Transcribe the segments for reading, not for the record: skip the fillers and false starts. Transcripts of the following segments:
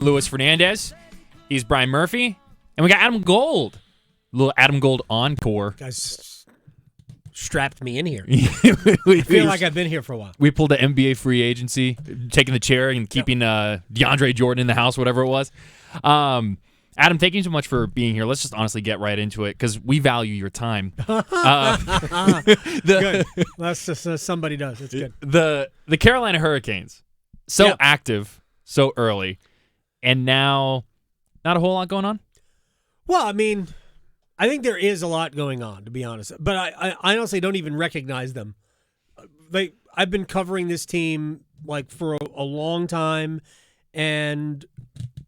Louis Fernandez. He's Brian Murphy. And we got Adam Gold. Little Adam Gold encore. Guys strapped me in here. I feel like I've been here for a while. We pulled the NBA free agency, taking the chair and keeping DeAndre Jordan in the house, whatever it was. Adam, thank you so much for being here. Let's just honestly get right into it because we value your time. Good. That's just, somebody does. It's good. The Carolina Hurricanes, so active, so early, and now not a whole lot going on? Well, I mean, I think there is a lot going on, to be honest. But I honestly don't even recognize them. I've been covering this team for a long time, and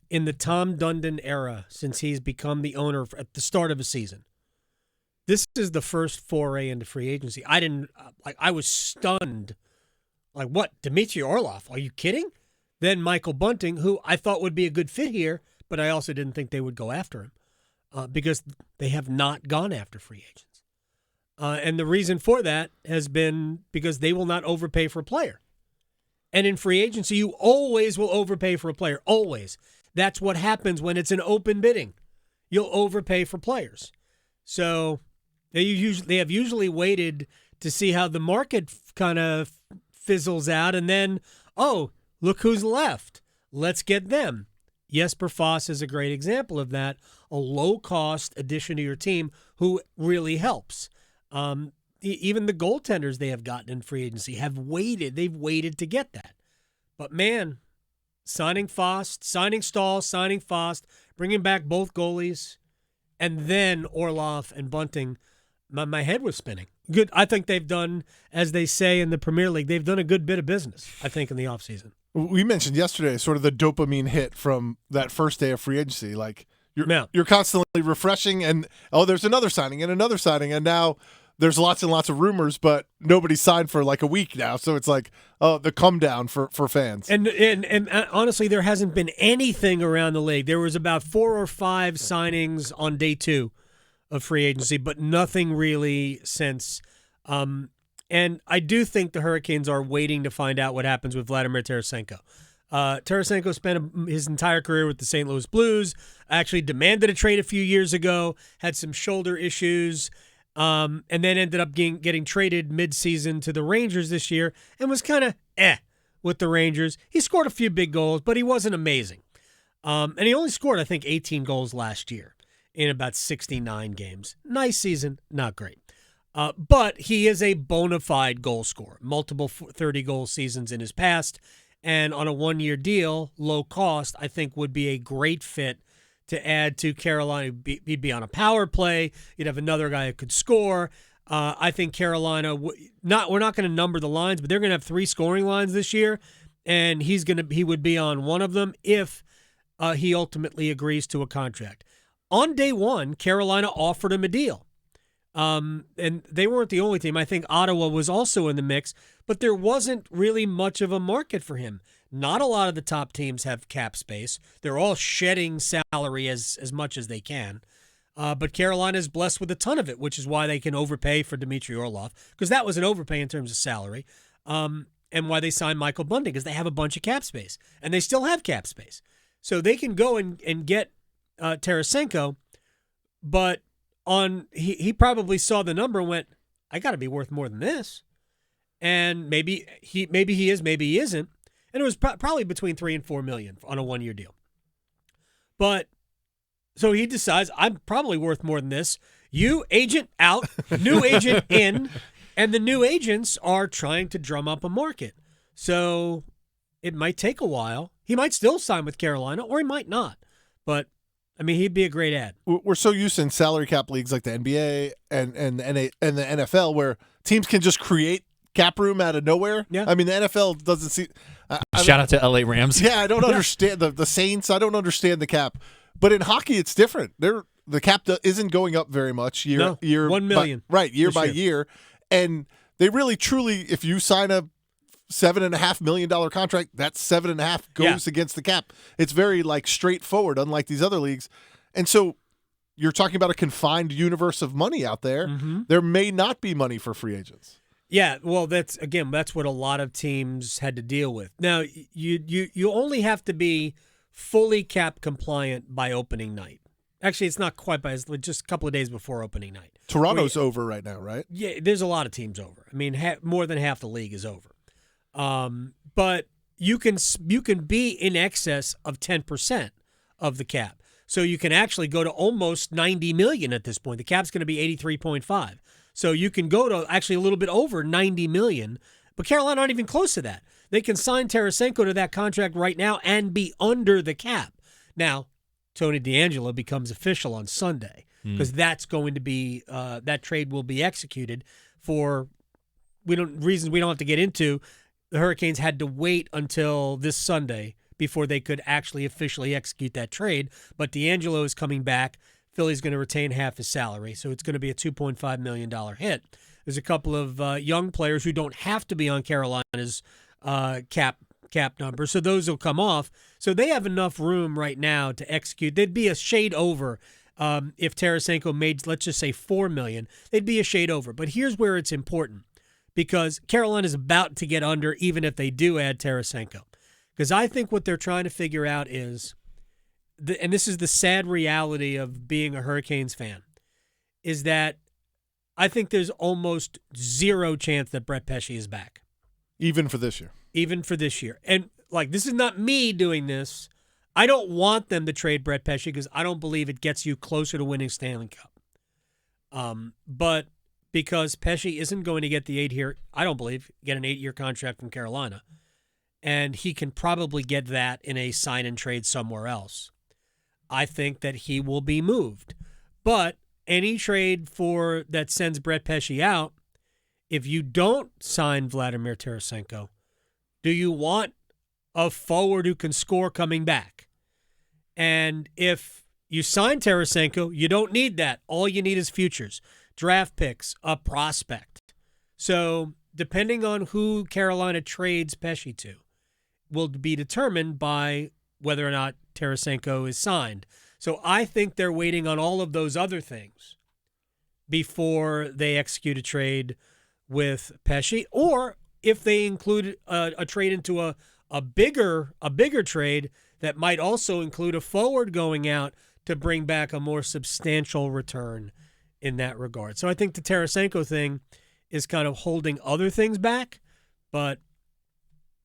in the Tom Dundon era, since he's become the owner at the start of a season, this is the first foray into free agency. I was stunned. What? Dmitry Orlov? Are you kidding? Then Michael Bunting, who I thought would be a good fit here, but I also didn't think they would go after him because they have not gone after free agents. And the reason for that has been because they will not overpay for a player. And in free agency, you always will overpay for a player, always. That's what happens when it's an open bidding. You'll overpay for players. So they have usually waited to see how the market kind of fizzles out, and then, look who's left. Let's get them. Jesper Foss is a great example of that, a low-cost addition to your team who really helps. Even the goaltenders they have gotten in free agency have waited. They've waited to get that. But, man, signing Foss, signing Stahl, signing Foss, bringing back both goalies, and then Orlov and Bunting, my head was spinning. Good. I think they've done, as they say in the Premier League, they've done a good bit of business, I think, in the offseason. We mentioned yesterday sort of the dopamine hit from that first day of free agency. You're constantly refreshing, and, there's another signing, and now there's lots and lots of rumors, but nobody's signed for a week now. So it's the come down for fans. And honestly, there hasn't been anything around the league. There was about 4 or 5 signings on day 2 of free agency, but nothing really since. And I do think the Hurricanes are waiting to find out what happens with Vladimir Tarasenko. Tarasenko spent his entire career with the St. Louis Blues, actually demanded a trade a few years ago, had some shoulder issues, and then ended up getting traded midseason to the Rangers this year and was kind of with the Rangers. He scored a few big goals, but he wasn't amazing. And he only scored, I think, 18 goals last year in about 69 games. Nice season, not great. But he is a bona fide goal scorer, multiple 30-goal seasons in his past, and on a one-year deal, low cost, I think would be a great fit to add to Carolina. He'd be on a power play. You'd have another guy who could score. I think Carolina, we're not going to number the lines, but they're going to have 3 scoring lines this year, and he would be on one of them if he ultimately agrees to a contract. On day 1, Carolina offered him a deal. And they weren't the only team. I think Ottawa was also in the mix, but there wasn't really much of a market for him. Not a lot of the top teams have cap space. They're all shedding salary as much as they can. But Carolina is blessed with a ton of it, which is why they can overpay for Dmitry Orlov, because that was an overpay in terms of salary, and why they signed Michael Bunting, because they have a bunch of cap space, and they still have cap space. So they can go and get Tarasenko, but he probably saw the number and went, I got to be worth more than this. And maybe he is, maybe he isn't. And it was probably between $3 and $4 million on a one-year deal. But so he decides, I'm probably worth more than this. You agent out, new agent in, and the new agents are trying to drum up a market. So it might take a while. He might still sign with Carolina, or he might not. But I mean, he'd be a great ad. We're so used in salary cap leagues like the NBA and the NFL where teams can just create cap room out of nowhere. Yeah. I mean, the NFL doesn't see. Shout out to LA Rams. Yeah, I don't understand the Saints. I don't understand the cap. But in hockey, it's different. The cap isn't going up very much year. $1 million. Year by year. And they really, truly, if you sign a $7.5 million contract, that $7.5 goes against the cap. It's very straightforward, unlike these other leagues. And so you're talking about a confined universe of money out there. Mm-hmm. There may not be money for free agents. Yeah, well, that's what a lot of teams had to deal with. Now, you only have to be fully cap compliant by opening night. Actually, it's not quite by just a couple of days before opening night. Toronto's over right now, right? Yeah, there's a lot of teams over. I mean, more than half the league is over. But you can be in excess of 10% of the cap. So you can actually go to almost $90 million at this point. The cap's going to be 83.5. So you can go to actually a little bit over $90 million. But Carolina aren't even close to that. They can sign Tarasenko to that contract right now and be under the cap. Now, Tony DeAngelo becomes official on Sunday because that's going to be that trade will be executed for reasons we don't have to get into. The Hurricanes had to wait until this Sunday before they could actually officially execute that trade. But DeAngelo is coming back. Philly's going to retain half his salary, so it's going to be a $2.5 million hit. There's a couple of young players who don't have to be on Carolina's cap number, so those will come off. So they have enough room right now to execute. They'd be a shade over if Tarasenko made, let's just say, $4 million. They'd be a shade over. But here's where it's important, because Carolina's about to get under even if they do add Tarasenko. Because I think what they're trying to figure out is, and this is the sad reality of being a Hurricanes fan, is that I think there's almost zero chance that Brett Pesce is back. Even for this year. Even for this year. And, this is not me doing this. I don't want them to trade Brett Pesce because I don't believe it gets you closer to winning Stanley Cup. But because Pesce isn't going to get the 8-year, I don't believe, get an 8-year contract from Carolina. And he can probably get that in a sign and trade somewhere else. I think that he will be moved. But any trade that sends Brett Pesce out, if you don't sign Vladimir Tarasenko, do you want a forward who can score coming back? And if you sign Tarasenko, you don't need that. All you need is futures, draft picks, a prospect. So depending on who Carolina trades Pesce to will be determined by whether or not Tarasenko is signed. So I think they're waiting on all of those other things before they execute a trade with Pesce, or if they include a trade into a bigger trade that might also include a forward going out to bring back a more substantial return in that regard. So I think the Tarasenko thing is kind of holding other things back, but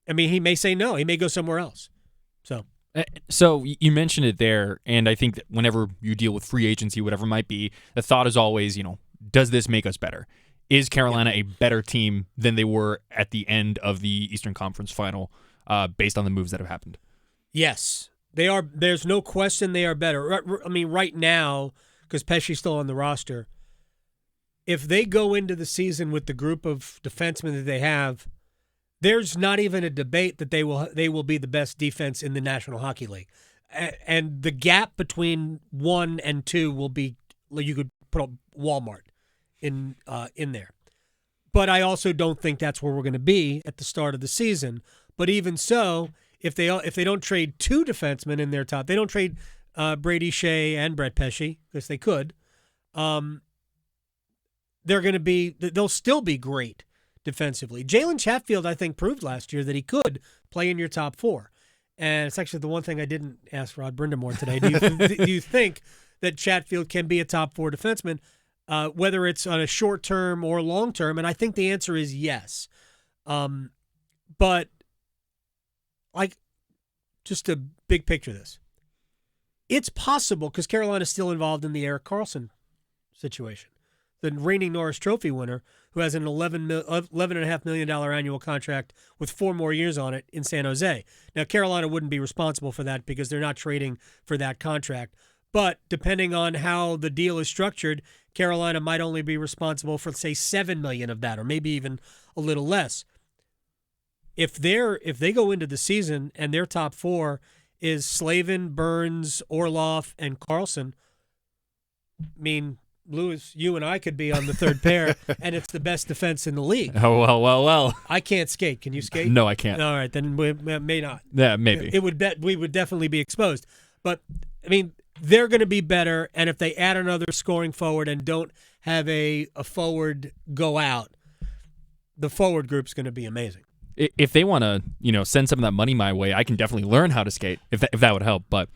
I mean, he may say no. He may go somewhere else. So you mentioned it there, and I think that whenever you deal with free agency, whatever it might be, the thought is always, does this make us better? Is Carolina a better team than they were at the end of the Eastern Conference Final based on the moves that have happened? Yes, they are. There's no question they are better. I mean, right now, because Pesce's still on the roster, if they go into the season with the group of defensemen that they have, there's not even a debate that they will be the best defense in the National Hockey League. And the gap between 1 and 2 will be, you could put a Walmart in there. But I also don't think that's where we're going to be at the start of the season. But even so, if they don't trade 2 defensemen in their top, they don't trade Brady Shea and Brett Pesce, because they could, they'll still be great defensively. Jalen Chatfield, I think, proved last year that he could play in your top 4. And it's actually the one thing I didn't ask Rod Brindamore today. Do you think that Chatfield can be a top 4 defenseman, whether it's on a short term or long term? And I think the answer is yes. But just a big picture of this. It's possible, because Carolina's still involved in the Erik Karlsson situation, the reigning Norris Trophy winner, who has an $11.5 million annual contract with 4 more years on it in San Jose. Now, Carolina wouldn't be responsible for that because they're not trading for that contract. But depending on how the deal is structured, Carolina might only be responsible for, say, $7 million of that, or maybe even a little less. If they go into the season and their top 4 is Slavin, Burns, Orlov, and Karlsson, I mean, Lewis, you and I could be on the third pair, and it's the best defense in the league. Oh, well. I can't skate. Can you skate? No, I can't. All right, then we may not. Yeah, maybe. We would definitely be exposed. But, I mean, they're going to be better, and if they add another scoring forward and don't have a forward go out, the forward group's going to be amazing. if they want to, send some of that money my way, I can definitely learn how to skate if that would help. But